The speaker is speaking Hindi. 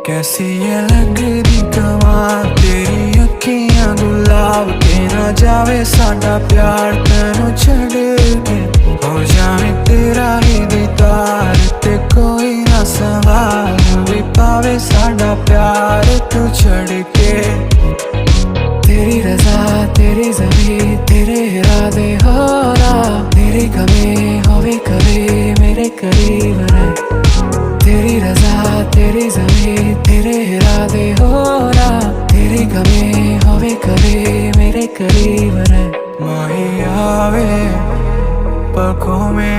कैसी ये लग रही कमाल तेरी अखियां गुलाब के ना जावे साडा प्यार तेनू छड़ के हो जावे तेरा ही दीदार ते कोई ना सवाल भी पावे साडा प्यार तू छड़ के। तेरी रजा तेरी ज़मीं तेरे इरादे हो रहा तेरी कमी होवे कभी मेरे करीब रहे। तेरी रजा तेरी ज़मीं तेरे इरादे हो रहा तेरी कमी होवे कभी मेरे करीब रहे। माही आवे पलकों में